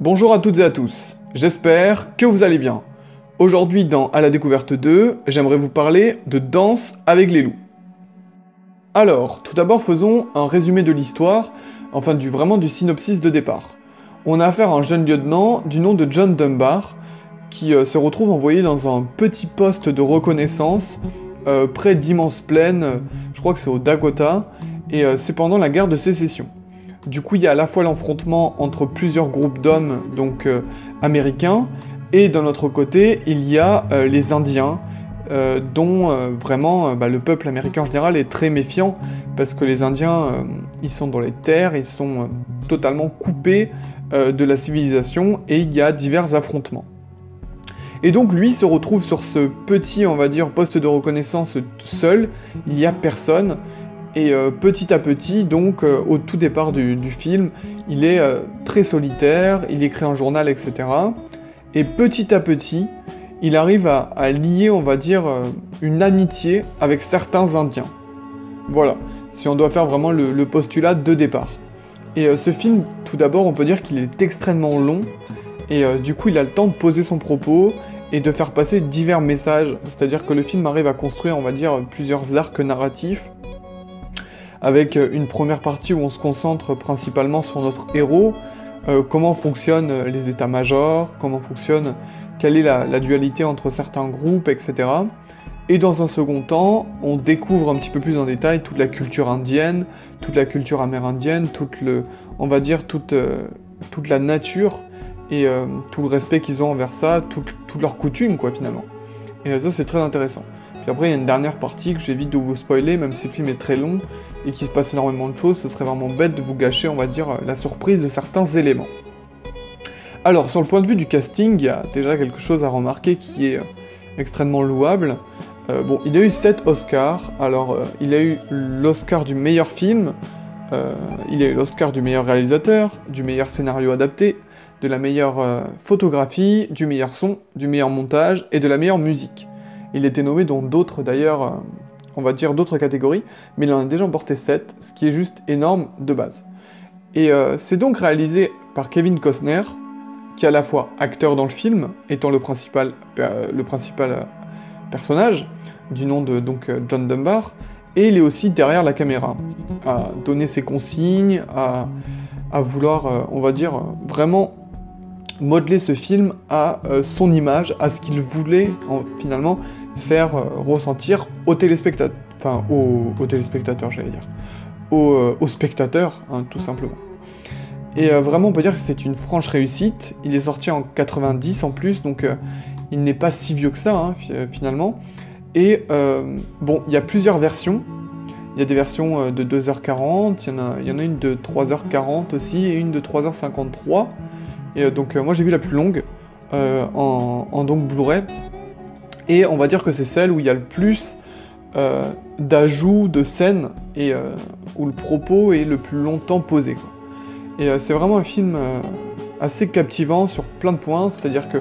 Bonjour à toutes et à tous, j'espère que vous allez bien. Aujourd'hui dans À la découverte 2, j'aimerais vous parler de Danse avec les loups. Alors, tout d'abord faisons un résumé de l'histoire, enfin vraiment du synopsis de départ. On a affaire à un jeune lieutenant du nom de John Dunbar, qui se retrouve envoyé dans un petit poste de reconnaissance près d'immenses plaines, je crois que c'est au Dakota, et c'est pendant la guerre de sécession. Du coup, il y a à la fois l'enfrontement entre plusieurs groupes d'hommes, donc américains, et d'un autre côté, il y a les Indiens, dont vraiment le peuple américain en général est très méfiant, parce que les Indiens, ils sont dans les terres, ils sont totalement coupés de la civilisation, et il y a divers affrontements. Et donc lui se retrouve sur ce petit, on va dire, poste de reconnaissance seul, il n'y a personne, et petit à petit, donc au tout départ du film, il est très solitaire, il écrit un journal, etc. Et petit à petit, il arrive à lier, on va dire, une amitié avec certains Indiens. Voilà, si on doit faire vraiment le postulat de départ. Et ce film, tout d'abord, on peut dire qu'il est extrêmement long, et du coup, il a le temps de poser son propos et de faire passer divers messages. C'est-à-dire que le film arrive à construire, on va dire, plusieurs arcs narratifs, avec une première partie où on se concentre principalement sur notre héros, comment fonctionnent les états-majors, comment fonctionne, quelle est la dualité entre certains groupes, etc. Et dans un second temps, on découvre un petit peu plus en détail toute la culture indienne, toute la culture amérindienne, on va dire toute la nature et tout le respect qu'ils ont envers ça, toutes leurs coutumes, quoi, finalement. Et ça, c'est très intéressant. Puis après, il y a une dernière partie que j'évite de vous spoiler, même si le film est très long et qu'il se passe énormément de choses, ce serait vraiment bête de vous gâcher, on va dire, la surprise de certains éléments. Alors, sur le point de vue du casting, il y a déjà quelque chose à remarquer qui est extrêmement louable. Bon, il a eu 7 Oscars, alors il a eu l'Oscar du meilleur film, il a eu l'Oscar du meilleur réalisateur, du meilleur scénario adapté, de la meilleure photographie, du meilleur son, du meilleur montage et de la meilleure musique. Il était nommé dans d'autres, d'ailleurs, on va dire d'autres catégories, mais il en a déjà emporté 7, ce qui est juste énorme de base. Et c'est donc réalisé par Kevin Costner, qui est à la fois acteur dans le film, étant le principal personnage, du nom de John Dunbar, et il est aussi derrière la caméra, à donner ses consignes, à vouloir, on va dire, vraiment modeler ce film à son image, à ce qu'il voulait finalement faire ressentir aux téléspectateurs, enfin aux téléspectateurs, j'allais dire, aux spectateurs, hein, tout simplement. Et vraiment, on peut dire que c'est une franche réussite. Il est sorti en 90 en plus, donc il n'est pas si vieux que ça, hein, finalement. Et bon, il y a plusieurs versions. Il y a des versions de 2h40, il y en a une de 3h40 aussi, et une de 3h53. Et donc moi j'ai vu la plus longue, en donc Blu-ray. Et on va dire que c'est celle où il y a le plus d'ajouts de scènes, et où le propos est le plus longtemps posé, quoi. Et c'est vraiment un film assez captivant sur plein de points, c'est-à-dire que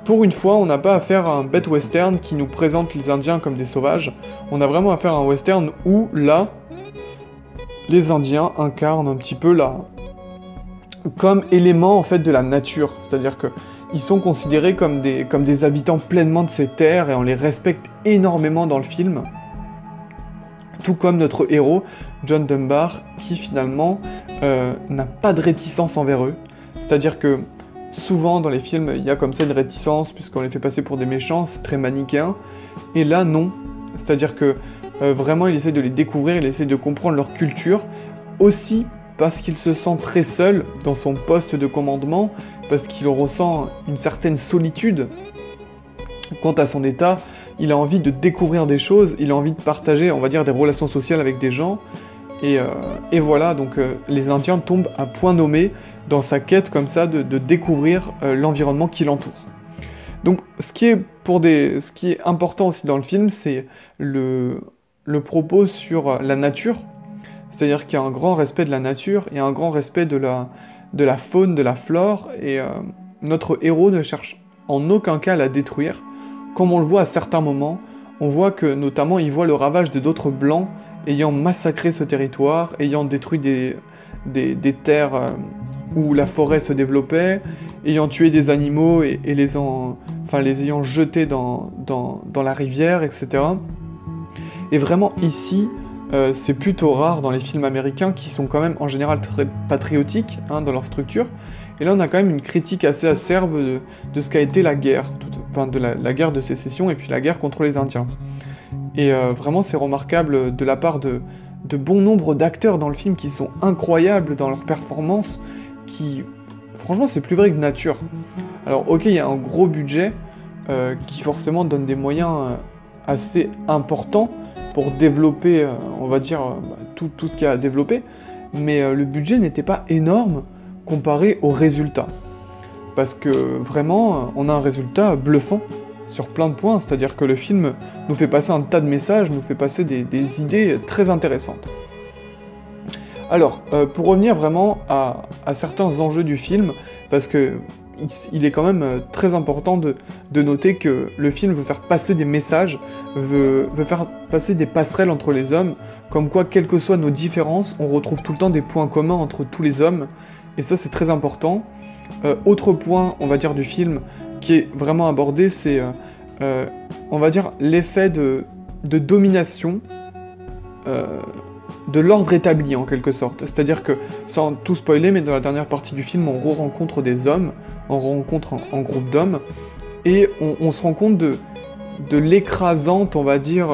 pour une fois, on n'a pas affaire à un bête western qui nous présente les Indiens comme des sauvages, on a vraiment affaire à un western où, là, les Indiens incarnent un petit peu comme élément en fait de la nature, c'est-à-dire que ils sont considérés comme des habitants pleinement de ces terres et on les respecte énormément dans le film. Tout comme notre héros, John Dunbar, qui finalement n'a pas de réticence envers eux. C'est-à-dire que souvent dans les films, il y a comme ça une réticence, puisqu'on les fait passer pour des méchants, c'est très manichéen. Et là, non. C'est-à-dire que vraiment, il essaie de les découvrir, il essaie de comprendre leur culture, aussi parce qu'il se sent très seul dans son poste de commandement, parce qu'il ressent une certaine solitude quant à son état. Il a envie de découvrir des choses, il a envie de partager, on va dire, des relations sociales avec des gens, et voilà, donc les Indiens tombent à point nommé dans sa quête comme ça de découvrir l'environnement qui l'entoure. Donc ce qui est important aussi dans le film, c'est le propos sur la nature, c'est-à-dire qu'il y a un grand respect de la nature, il y a un grand respect de la faune, de la flore, et notre héros ne cherche en aucun cas à la détruire, comme on le voit à certains moments, on voit que notamment ils voient le ravage de d'autres blancs ayant massacré ce territoire, ayant détruit des terres où la forêt se développait, ayant tué des animaux et les ayant jetés dans la rivière, etc. Et vraiment ici, c'est plutôt rare dans les films américains qui sont quand même en général très patriotiques dans leur structure. Et là on a quand même une critique assez acerbe de ce qu'a été la guerre, de la guerre de sécession et puis la guerre contre les Indiens. Et vraiment c'est remarquable de la part de bon nombre d'acteurs dans le film qui sont incroyables dans leur performance, qui franchement c'est plus vrai que nature. Alors ok, il y a un gros budget qui forcément donne des moyens assez importants pour développer, on va dire, tout ce qu'il y a à développer, mais le budget n'était pas énorme comparé au résultat. Parce que vraiment, on a un résultat bluffant sur plein de points, c'est-à-dire que le film nous fait passer un tas de messages, nous fait passer des idées très intéressantes. Alors, pour revenir vraiment à certains enjeux du film, parce que il est quand même très important de noter que le film veut faire passer des messages, veut faire passer des passerelles entre les hommes, comme quoi, quelles que soient nos différences, on retrouve tout le temps des points communs entre tous les hommes, et ça c'est très important. Autre point, on va dire, du film, qui est vraiment abordé, c'est, on va dire, l'effet de domination de l'ordre établi, en quelque sorte. C'est-à-dire que, sans tout spoiler, mais dans la dernière partie du film, on rencontre des hommes, on rencontre un groupe d'hommes, et on se rend compte de l'écrasante, on va dire,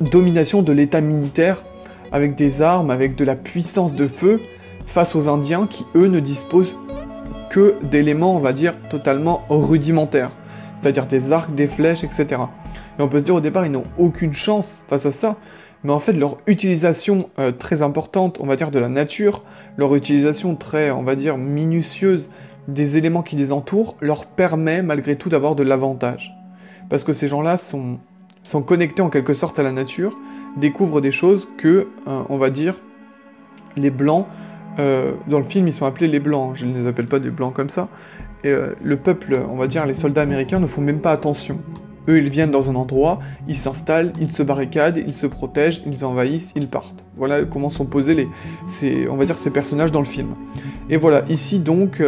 domination de l'état militaire, avec des armes, avec de la puissance de feu, face aux Indiens qui, eux, ne disposent que d'éléments, on va dire, totalement rudimentaires. C'est-à-dire des arcs, des flèches, etc. Et on peut se dire au départ, ils n'ont aucune chance face à ça, mais en fait, leur utilisation très importante, on va dire, de la nature, leur utilisation très, on va dire, minutieuse des éléments qui les entourent, leur permet, malgré tout, d'avoir de l'avantage. Parce que ces gens-là sont connectés en quelque sorte à la nature, découvrent des choses que, on va dire, les Blancs, dans le film, ils sont appelés les Blancs, je ne les appelle pas des Blancs comme ça, et le peuple, on va dire, les soldats américains ne font même pas attention. Eux, ils viennent dans un endroit, ils s'installent, ils se barricadent, ils se protègent, ils envahissent, ils partent. Voilà comment sont posés on va dire, ces personnages dans le film. Et voilà, ici donc,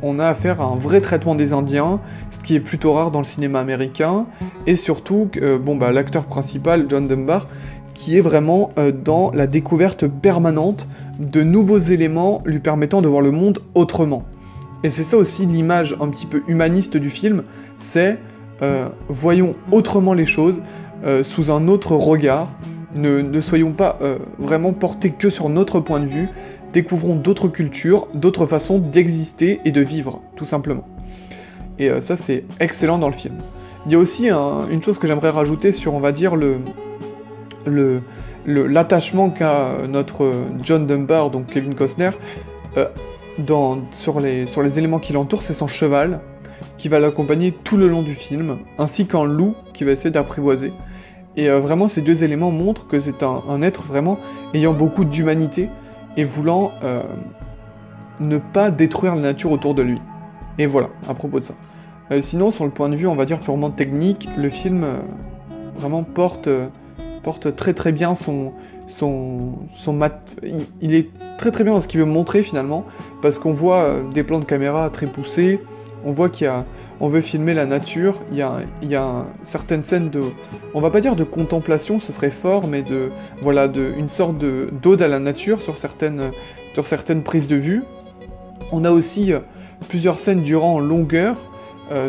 on a affaire à un vrai traitement des Indiens, ce qui est plutôt rare dans le cinéma américain, et surtout, l'acteur principal, John Dunbar, qui est vraiment dans la découverte permanente de nouveaux éléments lui permettant de voir le monde autrement. Et c'est ça aussi l'image un petit peu humaniste du film, c'est voyons autrement les choses, sous un autre regard, ne soyons pas vraiment portés que sur notre point de vue, découvrons d'autres cultures, d'autres façons d'exister et de vivre, tout simplement. Et ça c'est excellent dans le film. Il y a aussi une chose que j'aimerais rajouter sur, on va dire, l'attachement qu'a notre John Dunbar, donc Kevin Costner, sur les éléments qui l'entourent, c'est son cheval, qui va l'accompagner tout le long du film, ainsi qu'un loup qui va essayer d'apprivoiser. Et vraiment, ces deux éléments montrent que c'est un être vraiment ayant beaucoup d'humanité, et voulant ne pas détruire la nature autour de lui. Et voilà, à propos de ça. Sinon, sur le point de vue, on va dire, purement technique, le film vraiment porte très très bien il est très très bien dans ce qu'il veut montrer finalement, parce qu'on voit des plans de caméra très poussés, on voit on veut filmer la nature, il y a certaines scènes on va pas dire de contemplation, ce serait fort, mais une sorte d'ode à la nature sur certaines prises de vue. On a aussi plusieurs scènes durant en longueur,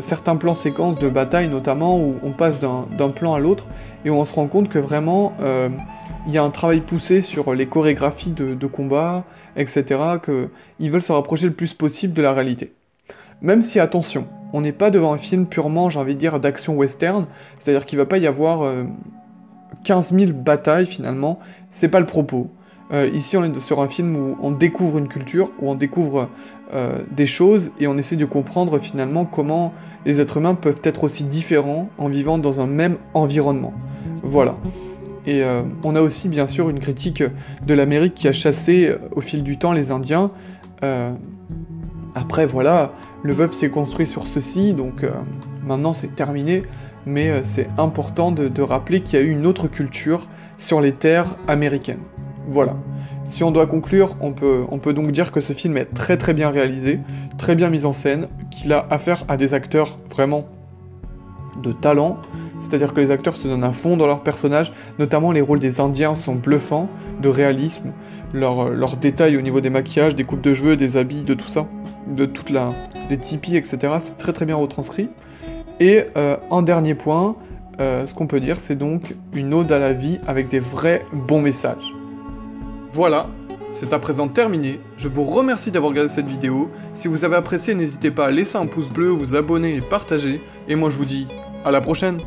certains plans séquences de bataille notamment, où on passe d'un plan à l'autre, et où on se rend compte que vraiment, il y a un travail poussé sur les chorégraphies de combat, etc., qu'ils veulent se rapprocher le plus possible de la réalité. Même si, attention, on n'est pas devant un film purement, j'ai envie de dire, d'action western, c'est-à-dire qu'il va pas y avoir 15 000 batailles finalement, c'est pas le propos. Ici on est sur un film où on découvre une culture, où on découvre des choses, et on essaie de comprendre finalement comment les êtres humains peuvent être aussi différents en vivant dans un même environnement. Voilà. Et on a aussi bien sûr une critique de l'Amérique qui a chassé au fil du temps les Indiens. Après voilà, le peuple s'est construit sur ceci, donc maintenant c'est terminé. mais c'est important de rappeler qu'il y a eu une autre culture sur les terres américaines. Voilà. Si on doit conclure, on peut donc dire que ce film est très très bien réalisé, très bien mis en scène, qu'il a affaire à des acteurs vraiment de talent, c'est-à-dire que les acteurs se donnent à fond dans leurs personnages, notamment les rôles des Indiens sont bluffants, de réalisme, leurs détails au niveau des maquillages, des coupes de cheveux, des habits, de tout ça, des tipis, etc. C'est très très bien retranscrit. Et en dernier point, ce qu'on peut dire, c'est donc une ode à la vie avec des vrais bons messages. Voilà, c'est à présent terminé. Je vous remercie d'avoir regardé cette vidéo. Si vous avez apprécié, n'hésitez pas à laisser un pouce bleu, vous abonner et partager. Et moi je vous dis à la prochaine.